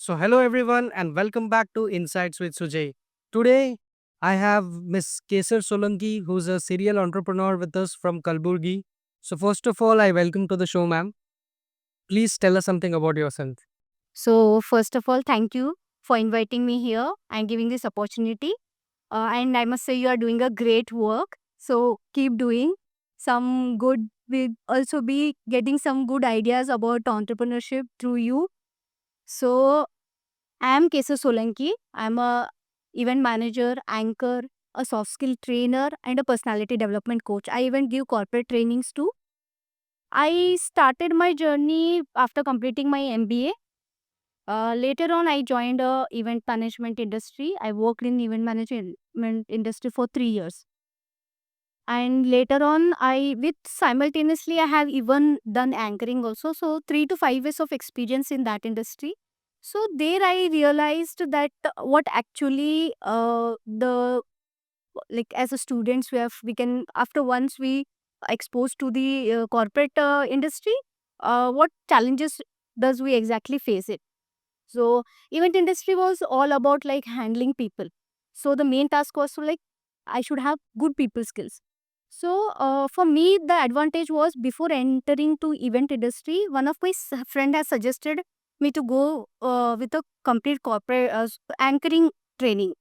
So, hello everyone, and welcome back to Insights with Sujay. Today, I have Miss Kesar Solanki, who's a serial entrepreneur with us from Kalburgi. So, first of all, I welcome to the show, ma'am. Please tell us something about yourself. So, first of all, thank you for inviting me here and giving this opportunity. And I must say, you are doing a great work. So, keep doing some good. We also be getting some good ideas about entrepreneurship through you. So, I am Kesa Solanki. I'm a event manager, anchor, a soft skill trainer, and a personality development coach. I even give corporate trainings too. I started my journey after completing my MBA. Later on, I joined a event management industry. I worked in event management industry for 3 years, and later on, I with simultaneously I have even done anchoring also. So 3 to 5 years of experience in that industry. So there I realized that what actually the like as a students we can after once we exposed to the corporate industry, what challenges does we exactly face it. So event industry was all about like handling people. So the main task was to like I should have good people skills. So for me, the advantage was before entering to event industry, one of my friend has suggested me to go with a complete corporate anchoring training.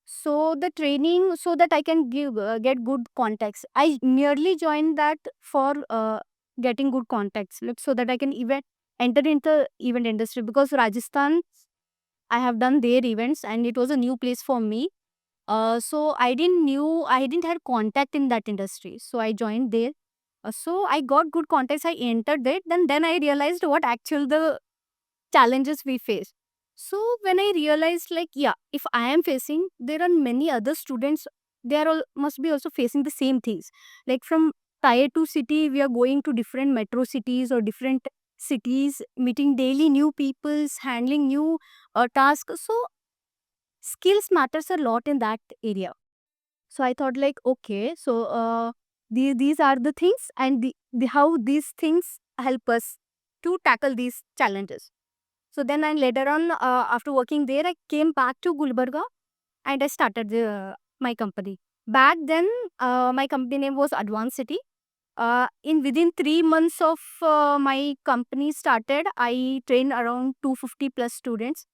So the training so that I can give get good contacts. I merely joined that for getting good contacts, like so that I can even enter into event industry because Rajasthan I have done their events and it was a new place for me. So I didn't have contact in that industry. So I joined there. So I got good contacts. I entered it. Then I realized what actual the challenges we face. So when I realized like yeah, if I am facing, there are many other students. They are all must be also facing the same things. Like from tier two city, we are going to different metro cities or different cities, meeting daily new peoples, handling new tasks. So skills matters a lot in that area. So I thought like okay, so these are the things and how these things help us to tackle these challenges. So then and later on, after working there, I came back to Gulbarga and I started my company. Back then, my company name was Advanced City. In within 3 months of my company started, I trained around 250 plus students.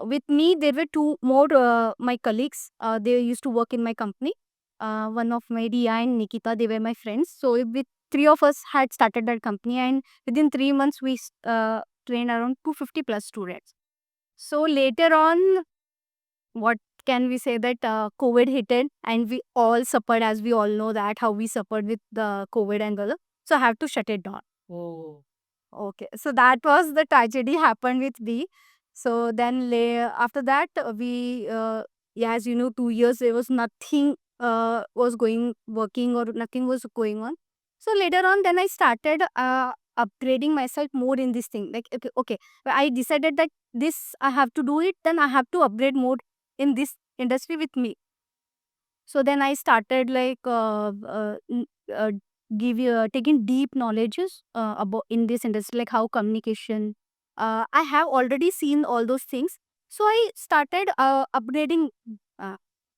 With me, there were two more my colleagues. They used to work in my company. One of my Ria and Nikita, they were my friends. So with three of us had started that company, and within 3 months, we trained around 250 plus students. So later on, what can we say that COVID hit it and we all suffered, as we all know that how we suffered with the COVID and all. So I have to shut it down. Oh, Okay, so that was the tragedy happened with me. So then after that, yeah, as you know, 2 years there was nothing was going working or nothing was going on. So later on, then I started upgrading myself more in this thing. Like okay, I decided that this I have to do it. Then I have to upgrade more in this industry with me. So then I started like give you taking deep knowledges about in this industry, like how communication. I have already seen all those things, so I started upgrading. Uh,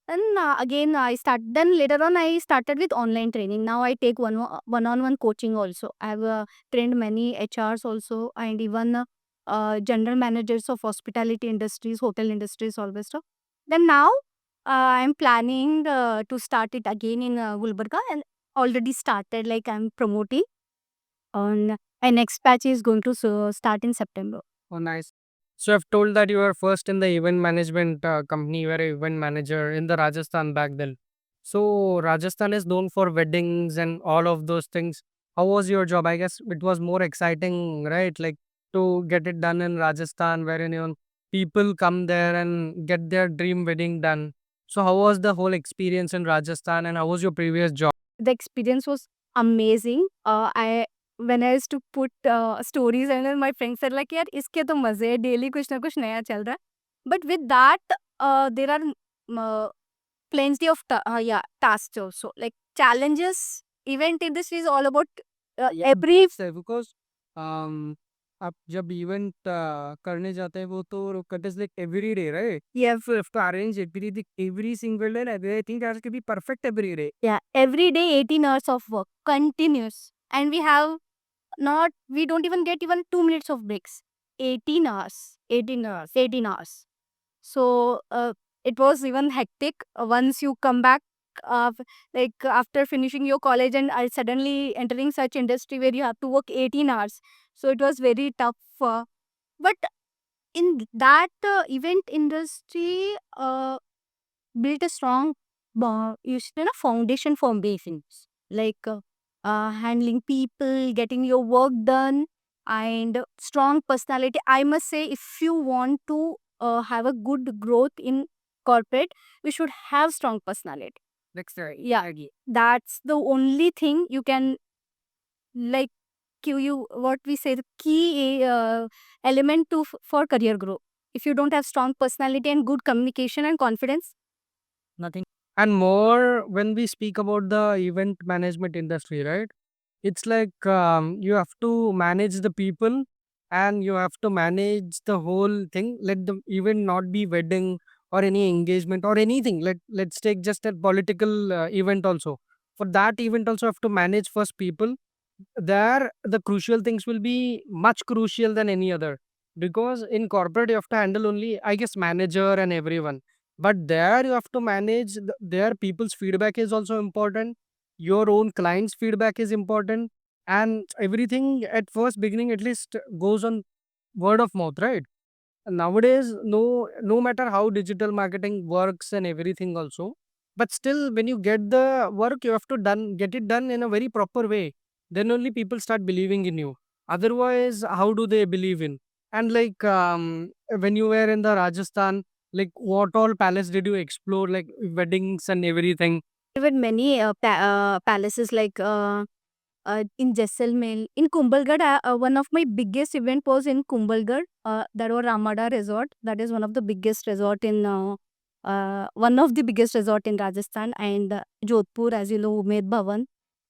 and again, I start. Then later on, I started with online training. Now I take one-on-one coaching also. I have trained many HRs also, and even general managers of hospitality industries, hotel industries, all this stuff. Then now I'm planning to start it again in Gulbarga and already started. Like I'm promoting on my next batch is going to start in September. oh, nice. So, I've told that you were first in the event management company, you were an event manager in the Rajasthan back then. So, Rajasthan is known for weddings and all of those things. How was your job? I guess it was more exciting, right? Like to get it done in Rajasthan, wherein people come there and get their dream wedding done. So, how was the whole experience in Rajasthan, and how was your previous job? The experience was amazing. I when I used to put stories and then my friends said like यार इसके तो मजे हैं daily कुछ ना कुछ नया चल रहा है. But with that, there are uh, plenty of yeah tasks also like challenges. Event industry is all about Yeah, every say because um आप जब इवेंट करने जाते हैं वो तो cut is like every day right Yes. so you have to arrange every single day and I think that could be perfect every day. Yeah, every day 18 hours of work, continuous. And we don't even get even 2 minutes of breaks. 18 hours. 18 hours. 18 hours. So it was even hectic once you come back, uh, like after finishing your college and suddenly entering such industry where you have to work 18 hours. So it was very tough. But in that event industry, built a strong foundation for things like handling people, getting your work done, and strong personality. I must say, if you want to have a good growth in corporate, we should have strong personality. Next right. Yeah, that's the only thing you can, like, give you what we say the key element to for career growth. If you don't have strong personality and good communication and confidence, nothing. And more when we speak about the event management industry right it's like you have to manage the people and you have to manage the whole thing let the event not be wedding or any engagement or anything let's take just a political event also for that event also have to manage first people there the crucial things will be much crucial than any other because in corporate you have to handle only I guess manager and everyone but there you have to manage their people's feedback is also important your own clients feedback is important and everything at first beginning at least goes on word of mouth right nowadays no matter how digital marketing works and everything also but still when you get the work you have to get it done in a very proper way then only people start believing in you otherwise how do they believe in and like when you were in the Rajasthan like what all palace did you explore like weddings and everything. There were many palaces like in Jaisalmer. In Kumbhalgarh, one of my biggest event was in Kumbhalgarh. That was Ramada Resort. That is one of the biggest resort in one of the biggest resort in Rajasthan, and Jodhpur, as you know, Umaid Bhawan,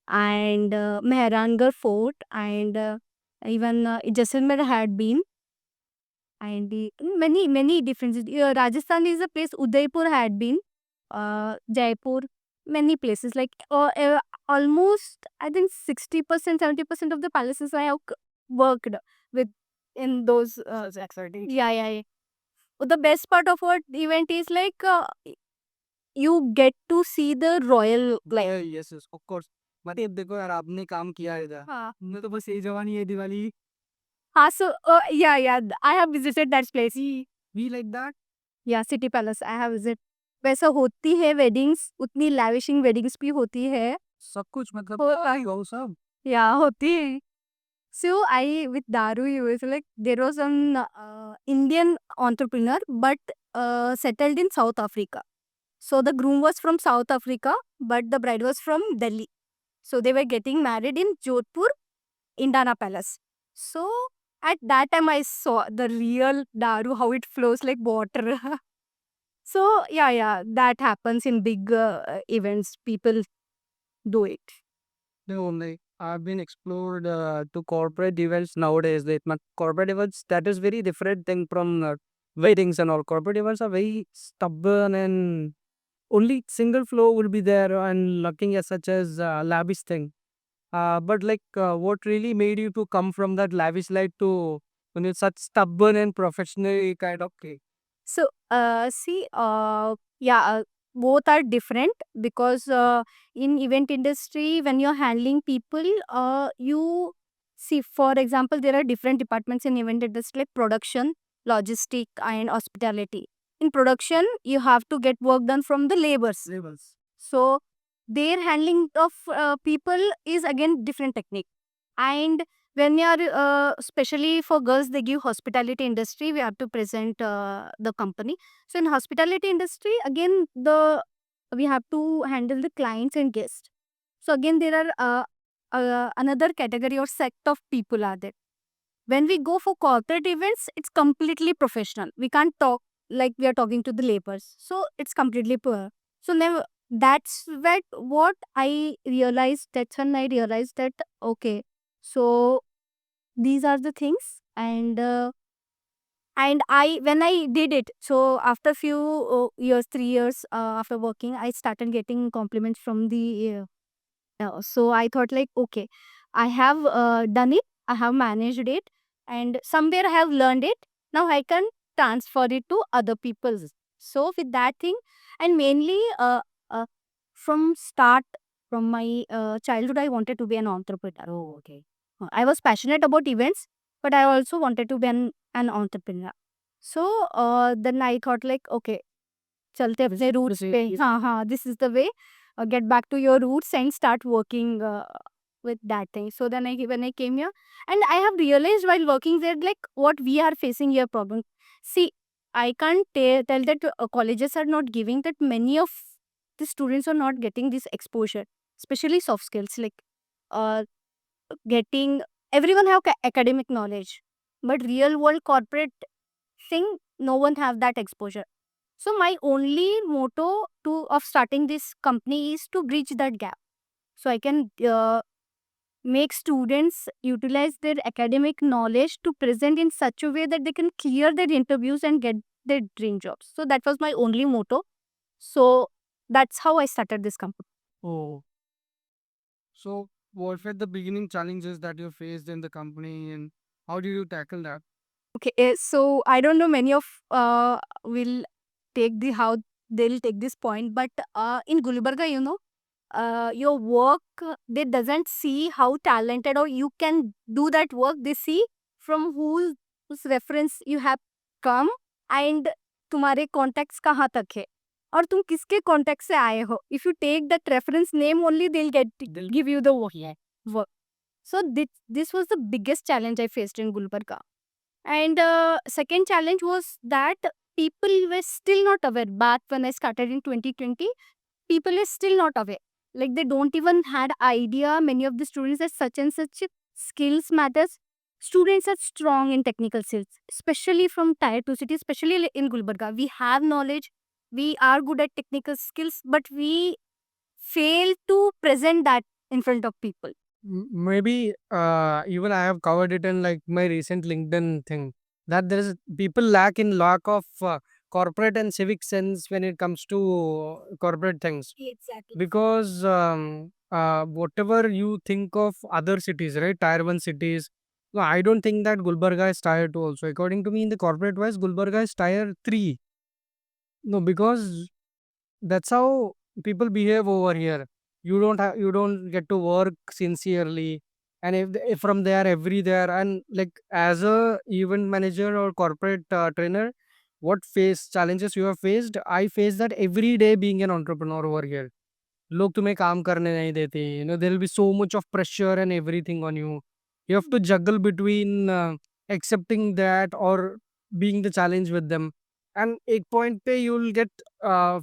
and Mehrangarh Fort, and even Jaisalmer had been, and many differences. Rajasthan is a place. Udaipur had been, Jaipur, many places like almost I think 60% 70% of the palaces I have worked with in those activities. Yeah. The best part of our event is like you get to see the royal like. Yes yes of course मतलब देखो यार आपने काम किया है इधर हाँ हमने तो बस यही जवानी है दिवाली हाँ so yeah I have visited that place. we like that या city palace I have visit. वैसा होती है वेडिंग्स, उतनी लैविशिंग वेडिंग्स भी होती है. सब कुछ मतलब हो आई हो सब या होती है. So I with Daru US like there was an Indian entrepreneur but settled in South Africa. So the groom was from South Africa but the bride was from Delhi. So they were getting married in Jodhpur, Indana Palace. So at that time I saw the real Daru how it flows like water. So yeah, that happens in big events. People do it. no like I've been explored to corporate events nowadays that corporate events that is very different thing from weddings and all corporate events are very stubborn and only single flow will be there and looking as such as lavish thing but like what really made you to come from that lavish life to when it's such stubborn and professional kind of cake. So see, yeah, both are different because in event industry when you're handling people, you see, for example, there are different departments in event industry like production, logistic, and hospitality. In production, you have to get work done from the labors. Labels. So their handling of people is again different technique. And when you are especially for girls, they give hospitality industry. We have to present the company. So in hospitality industry, again we have to handle the clients and guests. So again there are another category or sect of people are there. When we go for corporate events, it's completely professional. We can't talk like we are talking to the laborers. So it's completely poor. So now what I realized. That's when I realized that okay, so these are the things And when I did it, so after few years, 3 years after working, I started getting compliments from the so I thought like, okay, I have done it, I have managed it, and somewhere I have learned it. Now I can transfer it to other people's. So with that thing, and mainly from start, from my childhood, I wanted to be an entrepreneur. Oh, okay. I was passionate about events, but I also wanted to be an entrepreneur. So then I thought like, okay, चलते अपने roots पे, हाँ हाँ, this is the way. Get back to your roots and start working with that thing. So then when I came here, and I have realized while working there, like what we are facing here problem. See, I can't tell that colleges are not giving that, many of the students are not getting this exposure, especially soft skills, like uh, getting, everyone have academic knowledge, but real world corporate thing, no one have that exposure. So my only motto to of starting this company is to bridge that gap. So I can make students utilize their academic knowledge to present in such a way that they can clear their interviews and get their dream jobs. So that was my only motto. So that's how I started this company. Oh, so what were the beginning challenges that you faced in the company, and how did you tackle that? Okay, so I don't know many of will take the how they'll take this point, but in Gulbarga, your work, they doesn't see how talented or you can do that work. They see from whose reference you have come, and तुम्हारे contacts कहाँ तक है और तुम किसके contact से आए हो. If you take that reference name only, they'll give you the work. Yeah. Work. So this was the biggest challenge I faced in Gulbarga. And second challenge was that people were still not aware. Back when I started in 2020, people are still not aware. Like they don't even had idea, many of the students, that such and such skills matters. Students are strong in technical skills, especially from tier 2 cities, especially in Gulbarga. We have knowledge, we are good at technical skills, but we fail to present that in front of people. Maybe even I have covered it in like my recent LinkedIn thing, that there is people lack of corporate and civic sense when it comes to corporate things. Exactly. Because whatever you think of other cities, right, tier 1 cities, no, I don't think that Gulbarga is tier 2 also. According to me, in the corporate wise, Gulbarga is tier 3. No, because that's how people behave over here. You don't get to work sincerely, and if from there every there, and like as a event manager or corporate trainer, what face challenges you have faced? I face that every day being an entrepreneur over here. लोग तुम्हें काम करने नहीं देते, there will be so much of pressure and everything on you. You have to juggle between accepting that or being the challenge with them. And एक point पे you'll get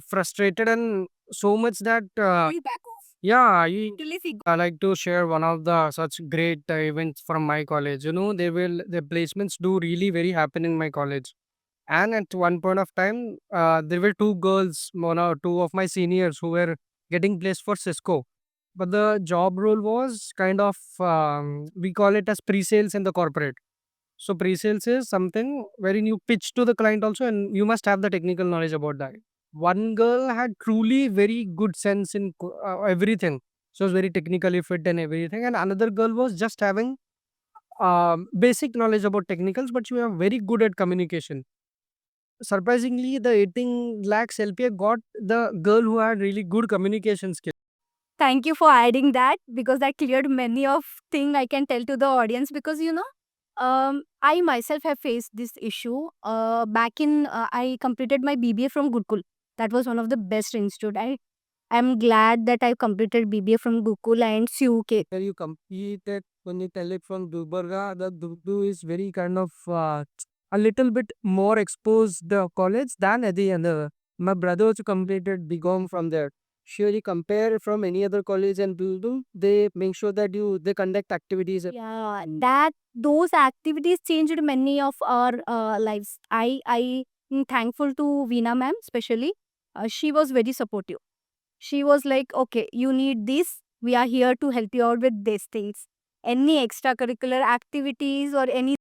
frustrated and so much that We back off. yeah, you, Till if we I like to share one of the such great events from my college. The placements do really very happen in my college. And at one point of time, there were two girls, two of my seniors who were getting placed for Cisco. But the job role was kind of, we call it as pre-sales in the corporate. So pre-sales is something wherein you pitch to the client also, and you must have the technical knowledge about that. One girl had truly very good sense in everything. She was very technically fit and everything. And another girl was just having basic knowledge about technicals, but she was very good at communication. Surprisingly, the 18 lakhs LPA got the girl who had really good communication skills. Thank you for adding that, because that cleared many of thing I can tell to the audience, because I myself have faced this issue. Back in I completed my BBA from Gurukul. That was one of the best institute. I'm glad that I completed BBA from Gurukul and CUK. Where you completed when you tell it from Gulbarga, the Durdu is very kind of a little bit more exposed college than at the other. My brother also completed BCom from there. Surely compare from any other college and Durdu, they make sure that they conduct activities. Yeah, that those activities changed many of our lives. I am thankful to Veena ma'am, especially. She was very supportive. She was like, okay, you need this. We are here to help you out with these things. Any extracurricular activities or any